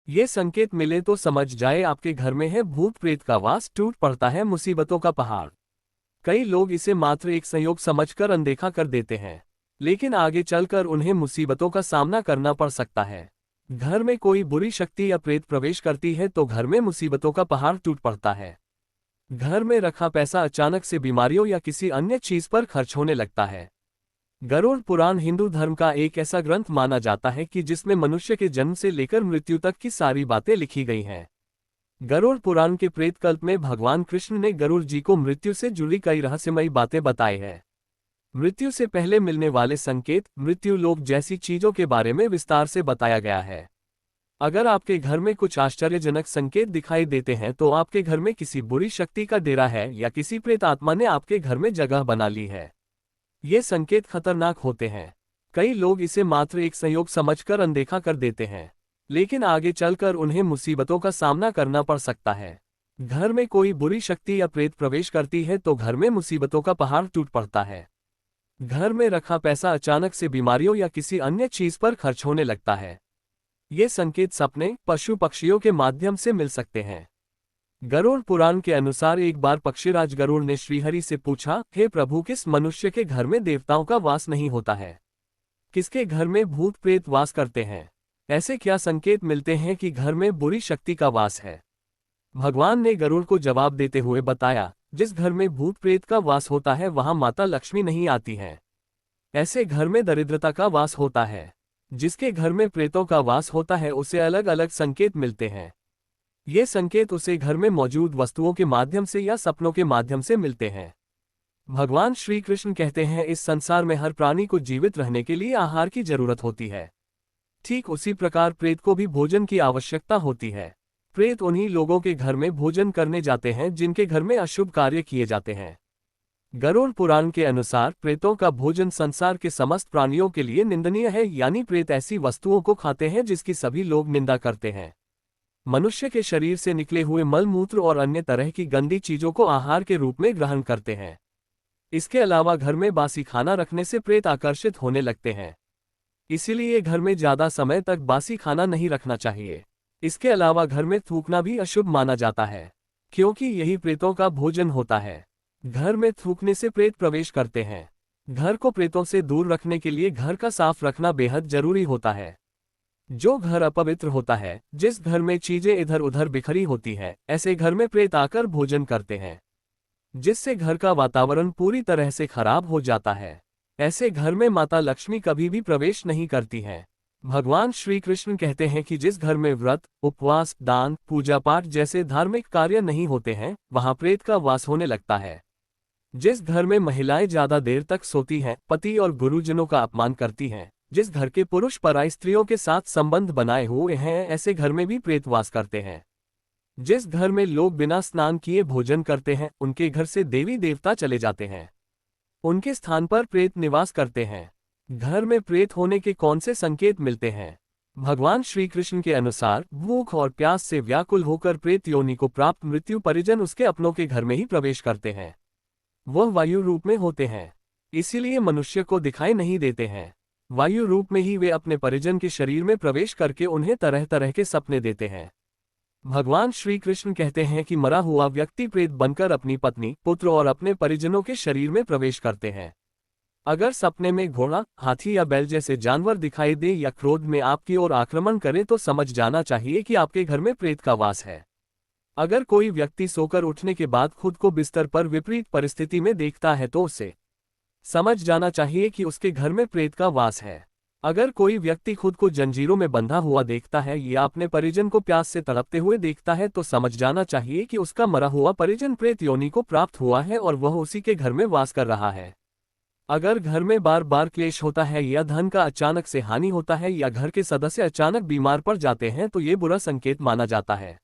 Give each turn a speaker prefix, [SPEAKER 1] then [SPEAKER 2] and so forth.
[SPEAKER 1] ये संकेत मिले तो समझ जाए आपके घर में है भूत प्रेत का वास, टूट पड़ता है मुसीबतों का पहाड़। कई लोग इसे मात्र एक संयोग समझकर अनदेखा कर देते हैं, लेकिन आगे चलकर उन्हें मुसीबतों का सामना करना पड़ सकता है। घर में कोई बुरी शक्ति या प्रेत प्रवेश करती है तो घर में मुसीबतों का पहाड़ टूट पड़ता है। घर में रखा पैसा अचानक से बीमारियों या किसी अन्य चीज पर खर्च होने लगता है। गरुड़ पुराण हिंदू धर्म का एक ऐसा ग्रंथ माना जाता है कि जिसमें मनुष्य के जन्म से लेकर मृत्यु तक की सारी बातें लिखी गई हैं। गरुड़ पुराण के प्रेत कल्प में भगवान कृष्ण ने गरुड़ जी को मृत्यु से जुड़ी कई रहस्यमयी बातें बताई है। मृत्यु से पहले मिलने वाले संकेत, मृत्यु लोक जैसी चीजों के बारे में विस्तार से बताया गया है। अगर आपके घर में कुछ आश्चर्यजनक संकेत दिखाई देते हैं तो आपके घर में किसी बुरी शक्ति का डेरा है या किसी प्रेत आत्मा ने आपके घर में जगह बना ली है। ये संकेत खतरनाक होते हैं। कई लोग इसे मात्र एक संयोग समझकर अनदेखा कर देते हैं, लेकिन आगे चलकर उन्हें मुसीबतों का सामना करना पड़ सकता है। घर में कोई बुरी शक्ति या प्रेत प्रवेश करती है तो घर में मुसीबतों का पहाड़ टूट पड़ता है। घर में रखा पैसा अचानक से बीमारियों या किसी अन्य चीज पर खर्च होने लगता है। ये संकेत सपने, पशु पक्षियों के माध्यम से मिल सकते हैं। गरुड़ पुराण के अनुसार एक बार पक्षीराज गरुड़ ने श्रीहरि से पूछा, हे प्रभु, किस मनुष्य के घर में देवताओं का वास नहीं होता है? किसके घर में भूत प्रेत वास करते हैं? ऐसे क्या संकेत मिलते हैं कि घर में बुरी शक्ति का वास है? भगवान ने गरुड़ को जवाब देते हुए बताया, जिस घर में भूत प्रेत का वास होता है वहां माता लक्ष्मी नहीं आती हैं। ऐसे घर में दरिद्रता का वास होता है। जिसके घर में प्रेतों का वास होता है उसे अलग अलग संकेत मिलते हैं। ये संकेत उसे घर में मौजूद वस्तुओं के माध्यम से या सपनों के माध्यम से मिलते हैं। भगवान श्री कृष्ण कहते हैं, इस संसार में हर प्राणी को जीवित रहने के लिए आहार की जरूरत होती है। ठीक उसी प्रकार प्रेत को भी भोजन की आवश्यकता होती है। प्रेत उन्हीं लोगों के घर में भोजन करने जाते हैं जिनके घर में अशुभ कार्य किए जाते हैं। गरुड़ पुराण के अनुसार प्रेतों का भोजन संसार के समस्त प्राणियों के लिए निंदनीय है, यानी प्रेत ऐसी वस्तुओं को खाते हैं जिसकी सभी लोग निंदा करते हैं। मनुष्य के शरीर से निकले हुए मल मूत्र और अन्य तरह की गंदी चीजों को आहार के रूप में ग्रहण करते हैं। इसके अलावा घर में बासी खाना रखने से प्रेत आकर्षित होने लगते हैं। इसीलिए घर में ज्यादा समय तक बासी खाना नहीं रखना चाहिए। इसके अलावा घर में थूकना भी अशुभ माना जाता है, क्योंकि यही प्रेतों का भोजन होता है। घर में थूकने से प्रेत प्रवेश करते हैं। घर को प्रेतों से दूर रखने के लिए घर का साफ रखना बेहद जरूरी होता है। जो घर अपवित्र होता है, जिस घर में चीजें इधर उधर बिखरी होती है, ऐसे घर में प्रेत आकर भोजन करते हैं, जिससे घर का वातावरण पूरी तरह से खराब हो जाता है। ऐसे घर में माता लक्ष्मी कभी भी प्रवेश नहीं करती हैं। भगवान श्री कृष्ण कहते हैं कि जिस घर में व्रत, उपवास, दान, पूजा पाठ जैसे धार्मिक कार्य नहीं होते हैं, वहां प्रेत का वास होने लगता है। जिस घर में महिलाएं ज्यादा देर तक सोती हैं, पति और गुरुजनों का अपमान करती हैं, जिस घर के पुरुष पराई स्त्रियों के साथ संबंध बनाए हुए हैं, ऐसे घर में भी प्रेत वास करते हैं। जिस घर में लोग बिना स्नान किए भोजन करते हैं, उनके घर से देवी देवता चले जाते हैं। उनके स्थान पर प्रेत निवास करते हैं। घर में प्रेत होने के कौन से संकेत मिलते हैं? भगवान श्री कृष्ण के अनुसार भूख और प्यास से व्याकुल होकर प्रेत योनि को प्राप्त मृत्यु परिजन उसके अपनों के घर में ही प्रवेश करते हैं। वह वायु रूप में होते हैं, इसीलिए मनुष्य को दिखाई नहीं देते हैं। वायु रूप में ही वे अपने परिजन के शरीर में प्रवेश करके उन्हें तरह तरह के सपने देते हैं। भगवान श्री कृष्ण कहते हैं कि मरा हुआ व्यक्ति प्रेत बनकर अपनी पत्नी, पुत्र और अपने परिजनों के शरीर में प्रवेश करते हैं। अगर सपने में घोड़ा, हाथी या बैल जैसे जानवर दिखाई दे या क्रोध में आपकी ओर आक्रमण करे तो समझ जाना चाहिए कि आपके घर में प्रेत का वास है। अगर कोई व्यक्ति सोकर उठने के बाद खुद को बिस्तर पर विपरीत परिस्थिति में देखता है तो उसे समझ जाना चाहिए कि उसके घर में प्रेत का वास है। अगर कोई व्यक्ति खुद को जंजीरों में बंधा हुआ देखता है या अपने परिजन को प्यास से तड़पते हुए देखता है तो समझ जाना चाहिए कि उसका मरा हुआ परिजन प्रेत योनि को प्राप्त हुआ है और वह उसी के घर में वास कर रहा है। अगर घर में बार बार क्लेश होता है या धन का अचानक से हानि होता है या घर के सदस्य अचानक बीमार पड़ जाते हैं तो ये बुरा संकेत माना जाता है।